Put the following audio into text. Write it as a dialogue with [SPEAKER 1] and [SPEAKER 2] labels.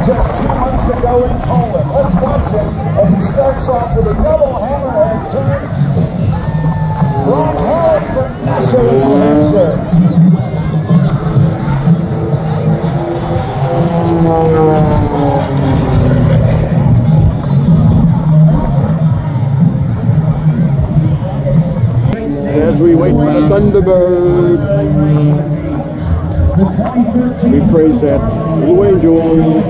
[SPEAKER 1] Just 2 months ago in Poland. Let's watch him as he starts off with a double hammerhead turn. Ron Howard from Nassau, New Hampshire.
[SPEAKER 2] As we wait for the Thunderbird, we praise that Blue Angel.